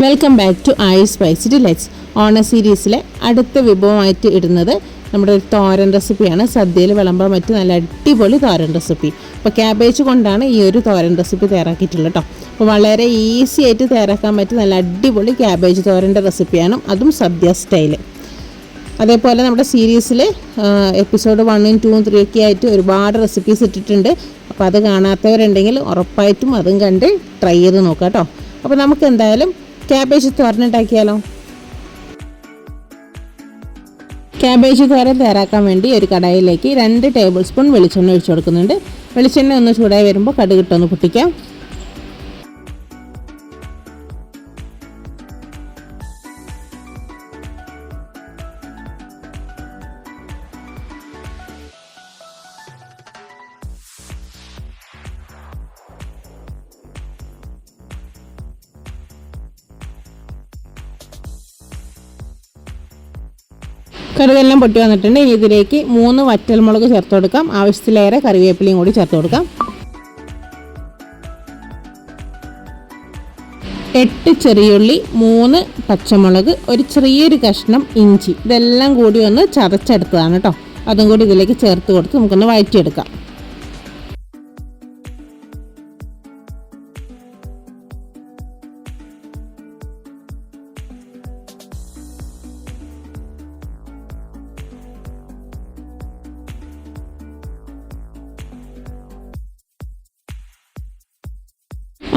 Welcome back to I spicy delights. ഓണ സീരീസിലെ അടുത്ത വിഭവമായിട്ട് ഇടുന്നത് നമ്മുടെ ഒരു തോരൻ റെസിപ്പിയാണ്. സദ്യയിൽ വിളമ്പാൻ പറ്റിയ നല്ല അടിപൊളി തോരൻ റെസിപ്പി. അപ്പോൾ ക്യാബേജ് കൊണ്ടാണ് ഈ ഒരു തോരൻ റെസിപ്പി തയ്യാറാക്കിയിട്ടുള്ളത് കേട്ടോ. അപ്പോൾ വളരെ ഈസി ആയിട്ട് തയ്യാറാക്കാൻ പറ്റിയ നല്ല അടിപൊളി ക്യാബേജ് തോരൻ്റെ റെസിപ്പിയാണ്, അതും സദ്യ സ്റ്റൈല്. അതേപോലെ നമ്മുടെ സീരീസിൽ എപ്പിസോഡ് 1, 2, 3 ഒക്കെ ആയിട്ട് ഒരുപാട് റെസിപ്പീസ് ഇട്ടിട്ടുണ്ട്. അപ്പോൾ അത് കാണാത്തവരുണ്ടെങ്കിൽ ഉറപ്പായിട്ടും അതും കണ്ട് ട്രൈ ചെയ്ത് നോക്കാം കേട്ടോ. അപ്പോൾ നമുക്ക് എന്തായാലും ക്യാബേജ് തോരനുണ്ടാക്കിയാലോ. ക്യാബേജ് തോരൻ തയ്യാറാക്കാൻ വേണ്ടി ഒരു കടായിലേക്ക് 2 ടേബിൾ സ്പൂൺ വെളിച്ചെണ്ണ ഒഴിച്ചു കൊടുക്കുന്നുണ്ട്. വെളിച്ചെണ്ണ ഒന്ന് ചൂടായി വരുമ്പോൾ കടുകിട്ടൊന്ന് പൊട്ടിക്കാം. കടുകെല്ലാം പൊട്ടി വന്നിട്ടുണ്ട്. ഇനി ഇതിലേക്ക് 3 വറ്റൽമുളക് ചേർത്ത് കൊടുക്കാം. ആവശ്യത്തിലേറെ കറിവേപ്പിലയും കൂടി ചേർത്ത് കൊടുക്കാം. 8 ചെറിയുള്ളി, 3 പച്ചമുളക്, ഒരു ചെറിയൊരു കഷ്ണം ഇഞ്ചി, ഇതെല്ലാം കൂടി ഒന്ന് ചതച്ചെടുത്തതാണ് കേട്ടോ. അതും കൂടി ഇതിലേക്ക് ചേർത്ത് കൊടുത്ത് നമുക്കൊന്ന് വഴറ്റിയെടുക്കാം.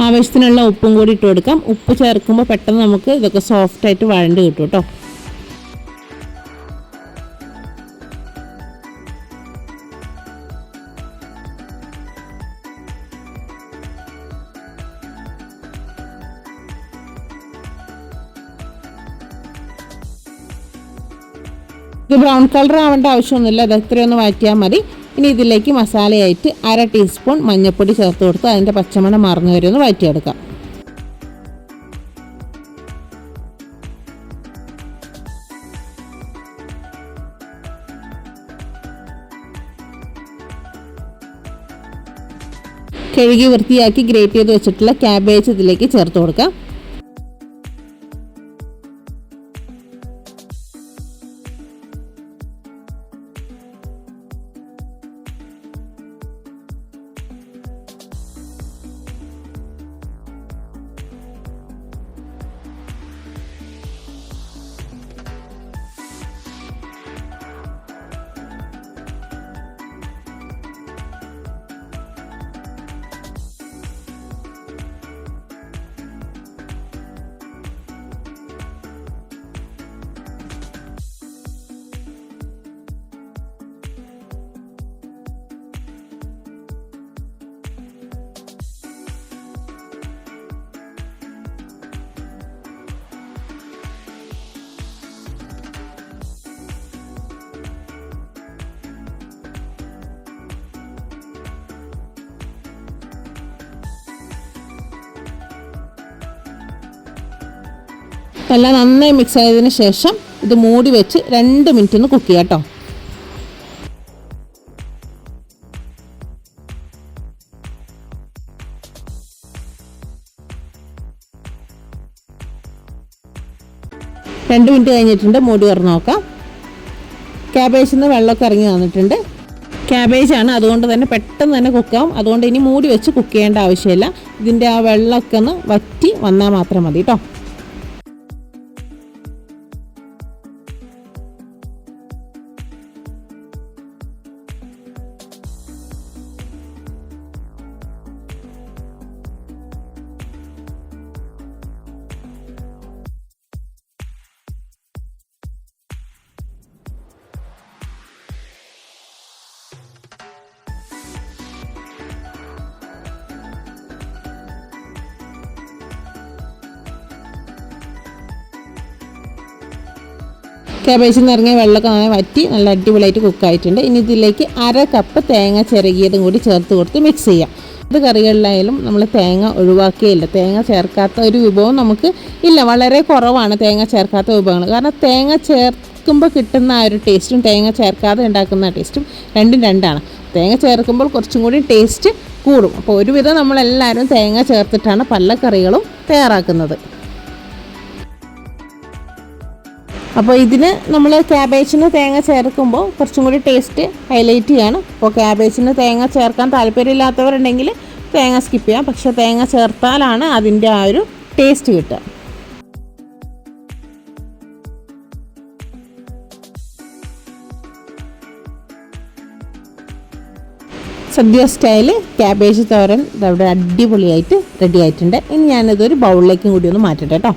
ആവശ്യത്തിനുള്ള ഉപ്പും കൂടി ഇട്ട് കൊടുക്കാം. ഉപ്പ് ചേർക്കുമ്പോൾ പെട്ടെന്ന് നമുക്ക് ഇതൊക്കെ സോഫ്റ്റായിട്ട് വഴണ്ട് കിട്ടും കേട്ടോ. ഇത് ബ്രൗൺ കളർ ആവേണ്ട ആവശ്യമൊന്നുമില്ല, അത് എത്രയൊന്ന് വഴറ്റിയാൽ മതി. ഇനി ഇതിലേക്ക് മസാലയായിട്ട് 1/2 ടീസ്പൂൺ മഞ്ഞൾപ്പൊടി ചേർത്ത് കൊടുത്ത് അതിൻ്റെ പച്ചമണം മറന്നു വരെ ഒന്ന് വഴറ്റിയെടുക്കാം. കഴുകി വൃത്തിയാക്കി ഗ്രേറ്റ് ചെയ്ത് വെച്ചിട്ടുള്ള ക്യാബേജ് ഇതിലേക്ക് ചേർത്ത് കൊടുക്കാം. എല്ലാം നന്നായി മിക്സ് ആയതിനു ശേഷം ഇത് മൂടി വെച്ച് 2 മിനിറ്റ് ഒന്ന് കുക്ക് ചെയ്യാം കേട്ടോ. രണ്ട് മിനിറ്റ് കഴിഞ്ഞിട്ടുണ്ട്. മൂടി തുറന്ന് നോക്കാം. ക്യാബേജിൽ നിന്ന് വെള്ളമൊക്കെ ഇറങ്ങി വന്നിട്ടുണ്ട്. ക്യാബേജാണ്, അതുകൊണ്ട് തന്നെ പെട്ടെന്ന് തന്നെ കുക്കാവും. അതുകൊണ്ട് ഇനി മൂടി വെച്ച് കുക്ക് ചെയ്യേണ്ട ആവശ്യമില്ല. ഇതിൻ്റെ ആ വെള്ളമൊക്കെ ഒന്ന് വറ്റി വന്നാൽ മാത്രം മതി കേട്ടോ. ക്യാബേജിൽ നിന്ന് ഇറങ്ങിയ വെള്ളമൊക്കെ നന്നായി വറ്റി നല്ല അടിപൊളിയായിട്ട് കുക്കായിട്ടുണ്ട്. ഇനി ഇതിലേക്ക് 1/2 കപ്പ് തേങ്ങ ചിരകിയതും കൂടി ചേർത്ത് കൊടുത്ത് മിക്സ് ചെയ്യാം. ഇത് കറികളിലായാലും നമ്മൾ തേങ്ങ ഒഴിവാക്കുകയില്ല. തേങ്ങ ചേർക്കാത്ത ഒരു വിഭവം നമുക്ക് ഇല്ല, വളരെ കുറവാണ് തേങ്ങ ചേർക്കാത്ത വിഭവങ്ങൾ. കാരണം തേങ്ങ ചേർക്കുമ്പോൾ കിട്ടുന്ന ആ ഒരു ടേസ്റ്റും തേങ്ങ ചേർക്കാതെ ഉണ്ടാക്കുന്ന ടേസ്റ്റും രണ്ടാണ്. തേങ്ങ ചേർക്കുമ്പോൾ കുറച്ചും കൂടി ടേസ്റ്റ് കൂടും. അപ്പോൾ ഒരുവിധം നമ്മളെല്ലാവരും തേങ്ങ ചേർത്തിട്ടാണ് പല കറികളും തയ്യാറാക്കുന്നത്. അപ്പോൾ ഇതിന് നമ്മൾ ക്യാബേജിന് തേങ്ങ ചേർക്കുമ്പോൾ കുറച്ചും കൂടി ടേസ്റ്റ് ഹൈലൈറ്റ് ചെയ്യാണ്. അപ്പോൾ ക്യാബേജിന് തേങ്ങ ചേർക്കാൻ താല്പര്യമില്ലാത്തവരുണ്ടെങ്കിൽ തേങ്ങ സ്കിപ്പ് ചെയ്യാം. പക്ഷേ തേങ്ങ ചേർത്താലാണ് അതിൻ്റെ ആ ഒരു ടേസ്റ്റ് കിട്ടുക. സദ്യ സ്റ്റൈല് ക്യാബേജ് തോരൻ ഇവിടെ അടിപൊളിയായിട്ട് റെഡി ആയിട്ടുണ്ട്. ഇനി ഞാനിതൊരു ബൗളിലേക്കും കൂടി ഒന്ന് മാറ്റട്ടെ കേട്ടോ.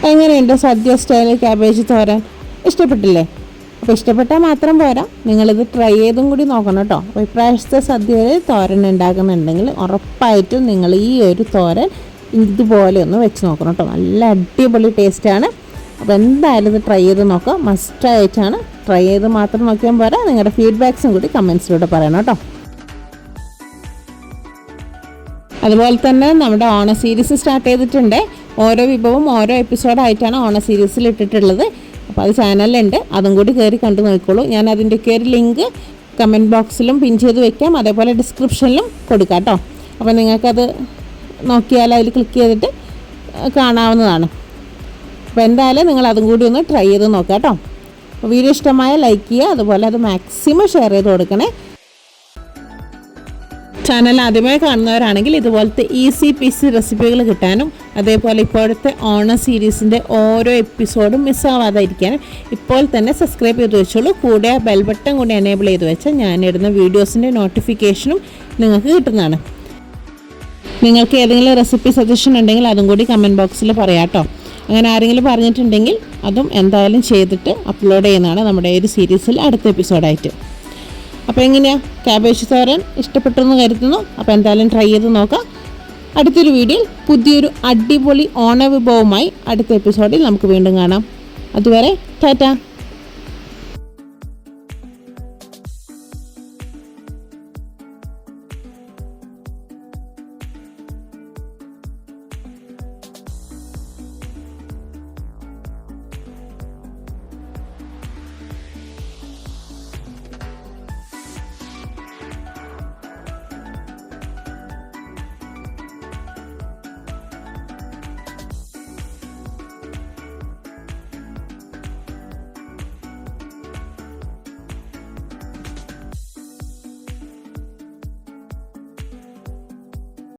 എങ്ങനെയുണ്ട് സദ്യ സ്റ്റൈല് ക്യാബേജ് തോരൻ? ഇഷ്ടപ്പെട്ടില്ലേ? അപ്പോൾ ഇഷ്ടപ്പെട്ടാൽ മാത്രം പോരാ, നിങ്ങളിത് ട്രൈ ചെയ്തും കൂടി നോക്കണം കേട്ടോ. അപ്പോൾ ഇപ്രാവശ്യത്തെ സദ്യയിൽ തോരൻ ഉണ്ടാക്കുന്നുണ്ടെങ്കിൽ ഉറപ്പായിട്ടും നിങ്ങൾ ഈ ഒരു തോരൻ ഇതുപോലെ ഒന്ന് വെച്ച് നോക്കണം കേട്ടോ. നല്ല അടിപൊളി ടേസ്റ്റാണ്. അപ്പോൾ എന്തായാലും ഇത് ട്രൈ ചെയ്ത് നോക്കാം. മസ്റ്റായിട്ടാണ്. ട്രൈ ചെയ്ത് മാത്രം നോക്കിയാൽ പോരാ, നിങ്ങളുടെ ഫീഡ്ബാക്സും കൂടി കമൻസിലൂടെ പറയണം കേട്ടോ. അതുപോലെ തന്നെ നമ്മുടെ ഓണ സീരീസ് സ്റ്റാർട്ട് ചെയ്തിട്ടുണ്ട്. ഓരോ വിഭവം ഓരോ എപ്പിസോഡായിട്ടാണ് ഓണ സീരീസിൽ ഇട്ടിട്ടുള്ളത്. അപ്പോൾ അത് ചാനലിലുണ്ട്, അതും കൂടി കയറി കണ്ടു നോക്കിക്കോളൂ. ഞാൻ അതിൻ്റെയൊക്കെ ഒരു ലിങ്ക് കമൻറ്റ് ബോക്സിലും പിൻ ചെയ്ത് വെക്കാം, അതേപോലെ ഡിസ്ക്രിപ്ഷനിലും കൊടുക്കാം കേട്ടോ. അപ്പോൾ നിങ്ങൾക്കത് നോക്കിയാൽ അതിൽ ക്ലിക്ക് ചെയ്തിട്ട് കാണാവുന്നതാണ്. അപ്പോൾ എന്തായാലും നിങ്ങൾ അതും കൂടി ഒന്ന് ട്രൈ ചെയ്ത് നോക്കാം കേട്ടോ. അപ്പോൾ വീഡിയോ ഇഷ്ടമായ ലൈക്ക് ചെയ്യുക, അതുപോലെ അത് മാക്സിമം ഷെയർ ചെയ്ത് കൊടുക്കണേ. ചാനൽ ആദ്യമായി കാണുന്നവരാണെങ്കിൽ ഇതുപോലത്തെ ഈസി പീസി റെസിപ്പികൾ കിട്ടാനും അതേപോലെ ഇപ്പോഴത്തെ ഓണ സീരീസിൻ്റെ ഓരോ എപ്പിസോഡും മിസ്സാവാതായിരിക്കാനും ഇപ്പോൾ തന്നെ സബ്സ്ക്രൈബ് ചെയ്ത് വെച്ചോളൂ. കൂടെ ബെൽ ബട്ടൺ കൂടി എനേബിൾ ചെയ്ത് വെച്ചാൽ ഞാനിടുന്ന വീഡിയോസിൻ്റെ നോട്ടിഫിക്കേഷനും നിങ്ങൾക്ക് കിട്ടുന്നതാണ്. നിങ്ങൾക്ക് ഏതെങ്കിലും റെസിപ്പി സജഷൻ ഉണ്ടെങ്കിൽ അതും കൂടി കമൻറ്റ് ബോക്സിൽ പറയാം കേട്ടോ. അങ്ങനെ ആരെങ്കിലും പറഞ്ഞിട്ടുണ്ടെങ്കിൽ അതും എന്തായാലും ചെയ്തിട്ട് അപ്ലോഡ് ചെയ്യുന്നതാണ് നമ്മുടെ ഒരു സീരീസിൽ അടുത്ത എപ്പിസോഡായിട്ട്. അപ്പോൾ എങ്ങനെയാണ് ക്യാബേജ് തോരൻ ഇഷ്ടപ്പെട്ടെന്ന് കരുതുന്നു. അപ്പോൾ എന്തായാലും ട്രൈ ചെയ്ത് നോക്കാം. അടുത്തൊരു വീഡിയോയിൽ പുതിയൊരു അടിപൊളി ഓണ വിഭവമായി അടുത്ത എപ്പിസോഡിൽ നമുക്ക് വീണ്ടും കാണാം. അതുവരെ ടാറ്റാ.